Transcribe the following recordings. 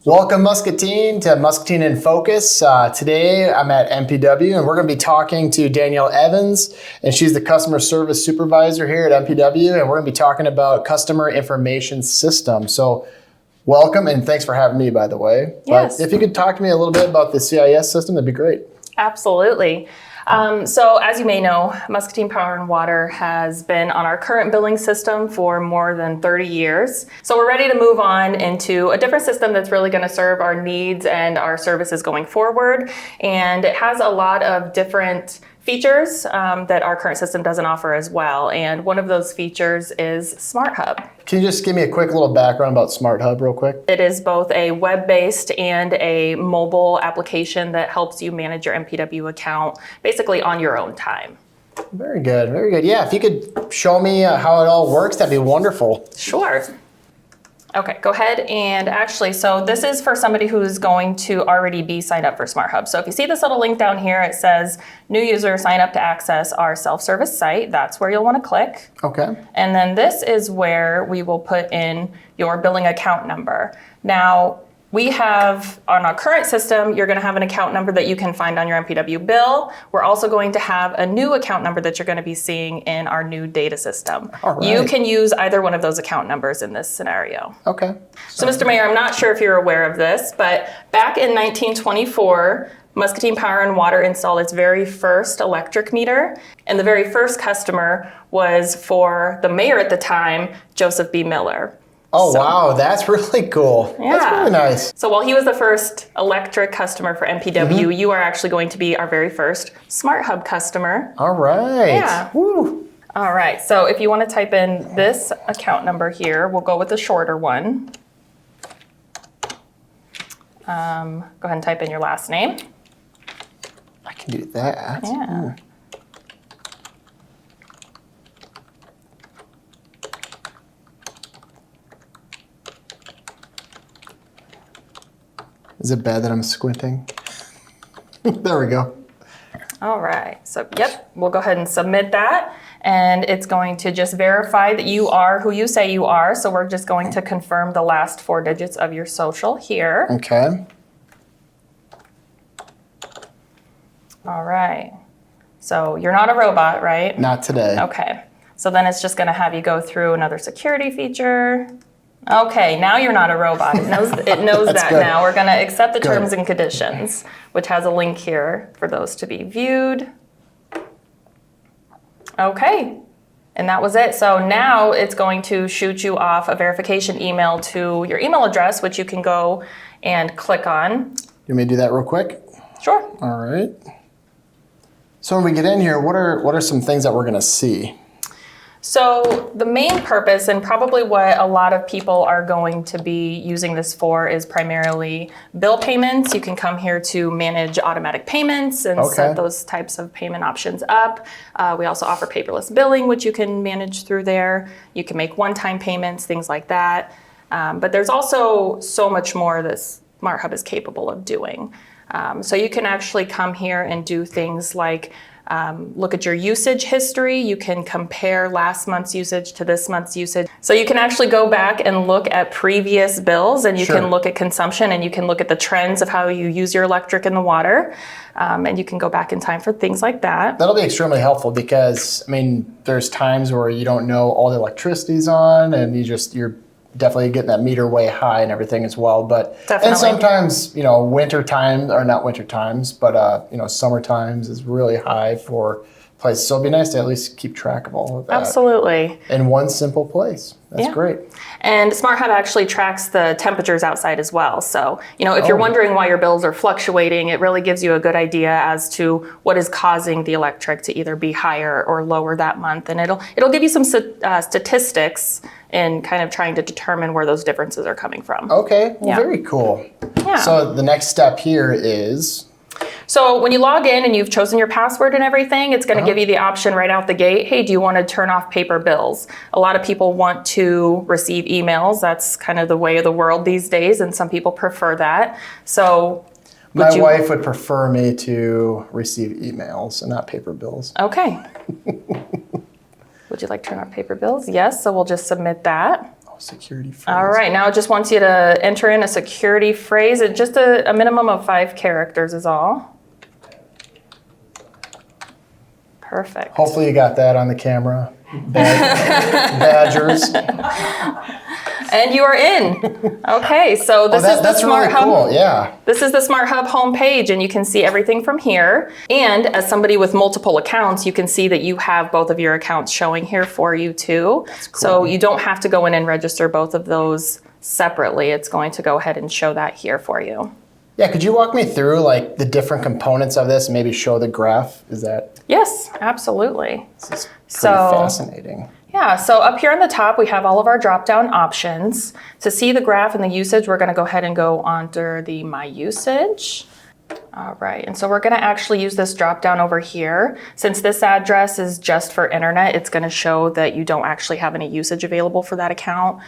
Welcome, Muscatine, to Muscatine in Focus. Today, I'm at MPW, and we're going to be talking to Danielle Evans, and she's the Customer Service Supervisor here at MPW, and we're going to be talking about Customer Information System. So, welcome, and thanks for having me, by the way. Yes. But if you could talk to me a little bit about the CIS system, that'd be great. Absolutely. So as you may know, Muscatine Power and Water has been on our current billing system for more than 30 years. So we're ready to move on into a different system that's really going to serve our needs and our services going forward. And it has a lot of different features that our current system doesn't offer as well. And one of those features is SmartHub. Can you just give me a quick little background about SmartHub real quick? It is both a web-based and a mobile application that helps you manage your MPW account basically on your own time. Very good, very good. Yeah, if you could show me how it all works, that'd be wonderful. Sure. Okay, go ahead and actually, so this is for somebody who's going to already be signed up for SmartHub. So if you see this little link down here, it says new user sign up to access our self-service site. That's where you'll want to click. Okay. And then this is where we will put in your billing account number. Now, we have, on our current system, you're going to have an account number that you can find on your MPW bill. We're also going to have a new account number that you're going to be seeing in our new data system. All right. You can use either one of those account numbers in this scenario. Okay. So, Mr. Mayor, I'm not sure if you're aware of this, but back in 1924, Muscatine Power and Water installed its very first electric meter, and the very first customer was for the mayor at the time, Joseph B. Miller. Oh, wow, that's really cool. Yeah. That's really nice. So while he was the first electric customer for MPW, you are actually going to be our very first SmartHub customer. All right. Yeah. Woo. All right, so if you want to type in this account number here, we'll go with the shorter one. Go ahead and type in your last name. I can do that. Yeah. Is it bad that I'm squinting? There we go. All right, so yep, we'll go ahead and submit that. And it's going to just verify that you are who you say you are. So we're just going to confirm the last 4 digits of your social here. Okay. All right. So you're not a robot, right? Not today. Okay. So then it's just going to have you go through another security feature. Okay, now you're not a robot. It knows that good. now. We're going to accept the Good. terms and conditions, which has a link here for those to be viewed. Okay, and that was it. So now it's going to shoot you off a verification email to your email address, which you can go and click on. You may do that real quick? Sure. All right. So when we get in here, what are some things that we're going to see? So the main purpose, and probably what a lot of people are going to be using this for, is primarily bill payments. You can come here to manage automatic payments and set those types of payment options up. We also offer paperless billing, which you can manage through there. You can make one-time payments, things like that. But there's also so much more that SmartHub is capable of doing. So you can actually come here and do things like look at your usage history. You can compare last month's usage to this month's usage. So you can actually go back and look at previous bills, and you can look at consumption, and you can look at the trends of how you use your electric and the water. And you can go back in time for things like that. That'll be extremely helpful because, I mean, there's times where you don't know all the electricity's on, and you're definitely getting that meter way high and everything as well. But Definitely. And sometimes, winter time, or not winter times, but summer times is really high for places. So it'd be nice to at least keep track of all of that. Absolutely. In one simple place. That's great. And SmartHub actually tracks the temperatures outside as well. So, if you're wondering why your bills are fluctuating, it really gives you a good idea as to what is causing the electric to either be higher or lower that month. And it'll give you some statistics in kind of trying to determine where those differences are coming from. Okay, well, very cool. Yeah. So the next step here is... So when you log in and you've chosen your password and everything, it's going to give you the option right out the gate. Hey, do you want to turn off paper bills? A lot of people want to receive emails. That's kind of the way of the world these days, and some people prefer that. So my wife would prefer me to receive emails and not paper bills. Okay. Would you like to turn off paper bills? Yes, so we'll just submit that. Security phrase. All right, now it just wants you to enter in a security phrase. It's just a minimum of 5 characters is all. Perfect. Hopefully you got that on the camera. Badgers. And you are in. Okay, so this is the that's SmartHub. really cool. Yeah. This is the SmartHub homepage, and you can see everything from here. And as somebody with multiple accounts, you can see that you have both of your accounts showing here for you too. That's cool. So you don't have to go in and register both of those separately. It's going to go ahead and show that here for you. Yeah, could you walk me through like the different components of this and maybe show the graph? Is that? Yes, absolutely. This is pretty fascinating. Yeah, so up here on the top, we have all of our drop-down options. To see the graph and the usage, we're gonna go ahead and go under the My Usage. All right, and so we're gonna actually use this drop-down over here. Since this address is just for internet, it's gonna show that you don't actually have any usage available for that account.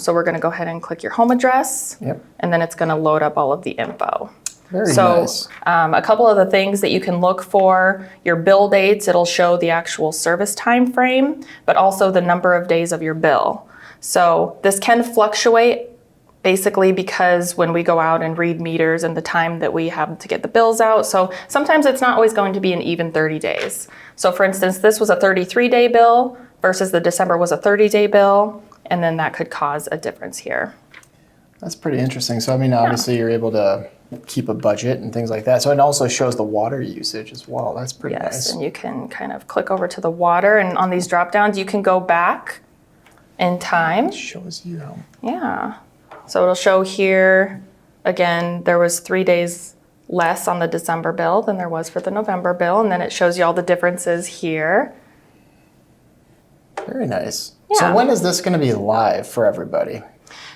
So we're gonna go ahead and click your home address, and then it's gonna load up all of the info. Very nice. A couple of the things that you can look for, your bill dates, it'll show the actual service time frame, but also the number of days of your bill. So this can fluctuate basically because when we go out and read meters and the time that we have to get the bills out. So sometimes it's not always going to be an even 30 days. So for instance, this was a 33-day bill versus the December was a 30-day bill, and then that could cause a difference here. That's pretty interesting. So I mean, obviously you're able to keep a budget and things like that. So it also shows the water usage as well. That's pretty nice. Yes, and you can kind of click over to the water, and on these drop downs, you can go back in time. It shows you. Yeah. So it'll show here, again, there was 3 days less on the December bill than there was for the November bill, and then it shows you all the differences here. Very nice. Yeah. So when is this going to be live for everybody?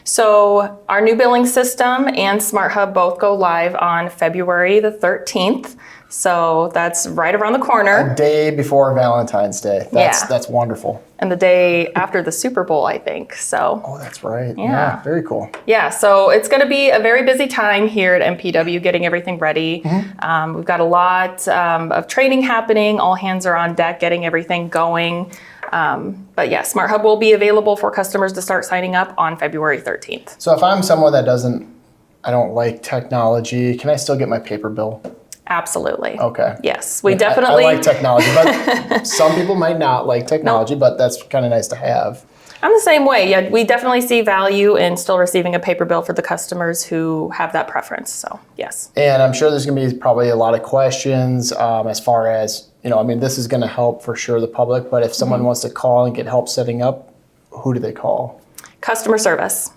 So our new billing system and SmartHub both go live on February the 13th. So that's right around the corner. A day before Valentine's Day. That's wonderful. And the day after the Super Bowl, I think. So. Oh, that's right. Yeah. Very cool. Yeah, so it's going to be a very busy time here at MPW getting everything ready. Mm-hmm. We've got a lot of training happening. All hands are on deck getting everything going. But yeah, SmartHub will be available for customers to start signing up on February 13th. So if I'm someone that I don't like technology, can I still get my paper bill? Absolutely. Okay. Yes, we definitely. I like technology, but some people might not like technology, but that's kind of nice to have. I'm the same way. Yeah, we definitely see value in still receiving a paper bill for the customers who have that preference. So yes. And I'm sure there's going to be probably a lot of questions as far as, this is going to help for sure the public, but if someone wants to call and get help setting up, who do they call? Customer service.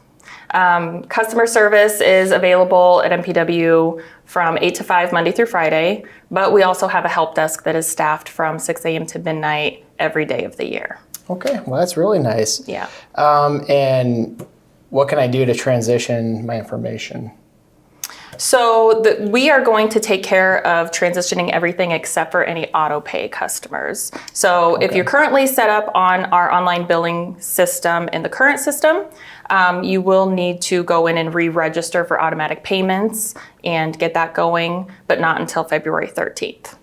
Customer service is available at MPW from 8 to 5 Monday through Friday, but we also have a help desk that is staffed from 6 a.m. to midnight every day of the year. Okay, well that's really nice. Yeah. And what can I do to transition my information? So we are going to take care of transitioning everything except for any auto pay customers. So if you're currently set up on our online billing system in the current system, you will need to go in and re-register for automatic payments and get that going, but not until February 13th.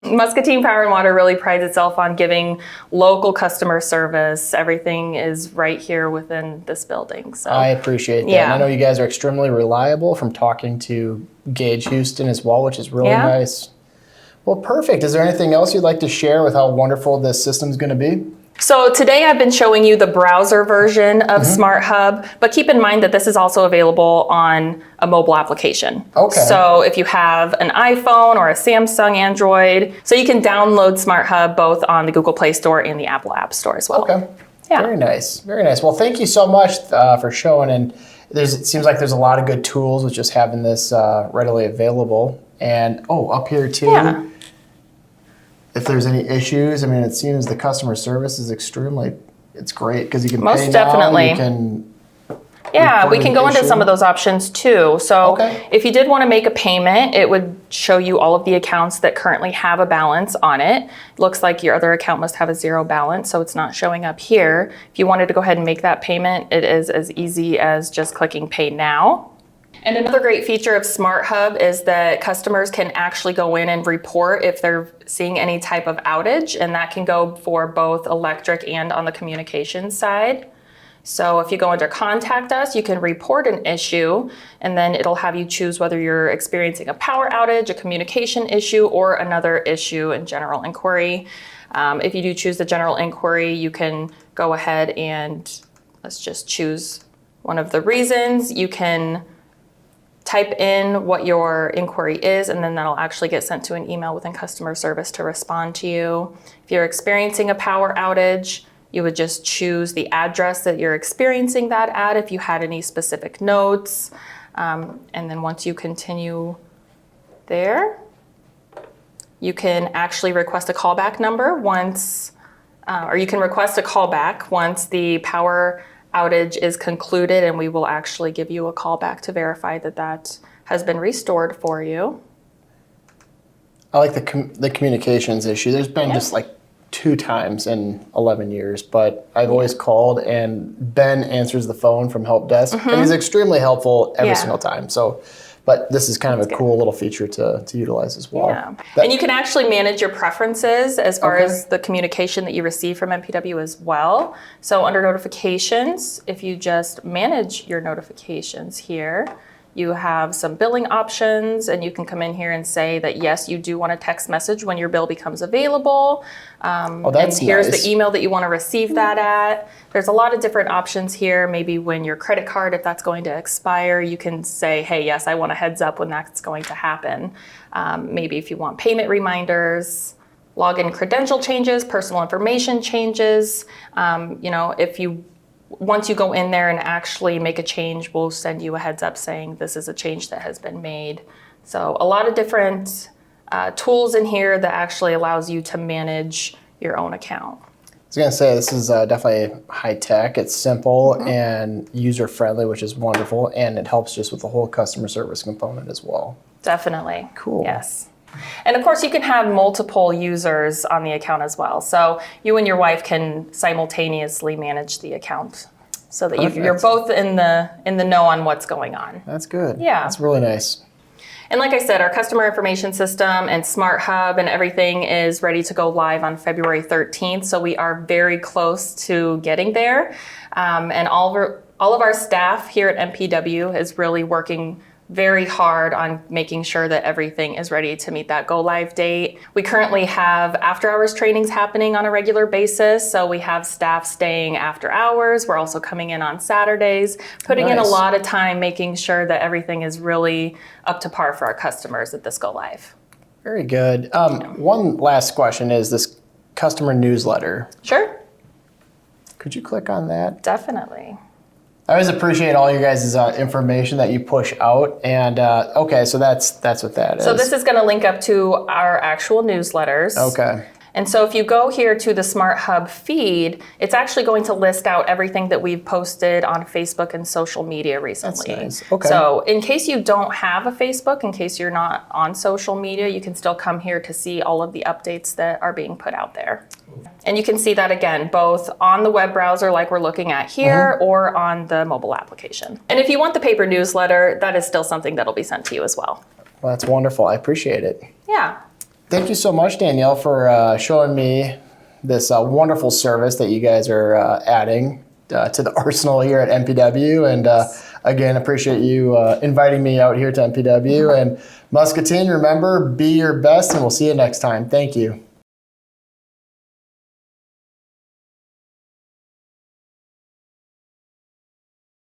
Muscatine Power and Water really prides itself on giving local customer service. Everything is right here within this building. So I appreciate that. Yeah. And I know you guys are extremely reliable from talking to Gage Houston as well, which is really nice. Well, perfect. Is there anything else you'd like to share with how wonderful this system is going to be? So today I've been showing you the browser version of SmartHub, but keep in mind that this is also available on a mobile application. Okay. So if you have an iPhone or a Samsung Android, so you can download SmartHub both on the Google Play Store and the Apple App Store as well. Okay. Yeah. Very nice. Very nice. Well, thank you so much for showing. And it seems like there's a lot of good tools with just having this readily available. And up here too. Yeah. If there's any issues, it seems the customer service is it's great because you can most pay definitely. Now, you can we can go into some of those options too. So if you did want to make a payment, it would show you all of the accounts that currently have a balance on it. Looks like your other account must have a zero balance, so it's not showing up here. If you wanted to go ahead and make that payment, it is as easy as just clicking Pay Now. And another great feature of SmartHub is that customers can actually go in and report if they're seeing any type of outage, and that can go for both electric and on the communications side. So if you go under Contact Us, you can report an issue, and then it'll have you choose whether you're experiencing a power outage, a communication issue, or another issue in general inquiry. If you do choose the general inquiry, you can go ahead and let's just choose one of the reasons. You can type in what your inquiry is, and then that'll actually get sent to an email within customer service to respond to you. If you're experiencing a power outage, you would just choose the address that you're experiencing that at if you had any specific notes. And then once you continue there, you can actually request a callback number or you can request a callback once the power outage is concluded, and we will actually give you a call back to verify that that has been restored for you. I like the communications issue. There's been just like 2 times in 11 years, but I've always called, and Ben answers the phone from help desk, and he's extremely helpful every single time. So, but this is kind of a cool little feature to utilize as well. Yeah. And you can actually manage your preferences as far as the communication that you receive from MPW as well. So under notifications, if you just manage your notifications here, you have some billing options, and you can come in here and say that, yes, you do want a text message when your bill becomes available. That's and here's nice. the email that you want to receive that at. There's a lot of different options here. Maybe when your credit card, if that's going to expire, you can say, hey, yes, I want a heads up when that's going to happen. Maybe if you want payment reminders, login credential changes, personal information changes. Once you go in there and actually make a change, we'll send you a heads up saying this is a change that has been made. So a lot of different tools in here that actually allows you to manage your own account. I was going to say, this is definitely high tech. It's simple and user friendly, which is wonderful, and it helps just with the whole customer service component as well. Definitely. Cool. Yes. And of course, you can have multiple users on the account as well. So you and your wife can simultaneously manage the account so that you're both in the know on what's going on. That's good. Yeah. That's really nice. And like I said, our customer information system and SmartHub and everything is ready to go live on February 13th. So we are very close to getting there. And all of our staff here at MPW is really working very hard on making sure that everything is ready to meet that go live date. We currently have after hours trainings happening on a regular basis. So we have staff staying after hours. We're also coming in on Saturdays, putting in a lot of time, making sure that everything is really up to par for our customers at this go live. Very good. One last question is this customer newsletter. Sure. Could you click on that? Definitely. I always appreciate all you guys' information that you push out. And so that's what that is. So this is going to link up to our actual newsletters. Okay. And so if you go here to the SmartHub feed, it's actually going to list out everything that we've posted on Facebook and social media recently. That's nice. Okay. So in case you don't have a Facebook, in case you're not on social media, you can still come here to see all of the updates that are being put out there. And you can see that again, both on the web browser like we're looking at here or on the mobile application. And if you want the paper newsletter, that is still something that'll be sent to you as well. Well, that's wonderful. I appreciate it. Yeah. Thank you so much, Danielle, for showing me this wonderful service that you guys are adding to the arsenal here at MPW. And again, appreciate you inviting me out here to MPW. And Muscatine, remember, be your best, and we'll see you next time. Thank you.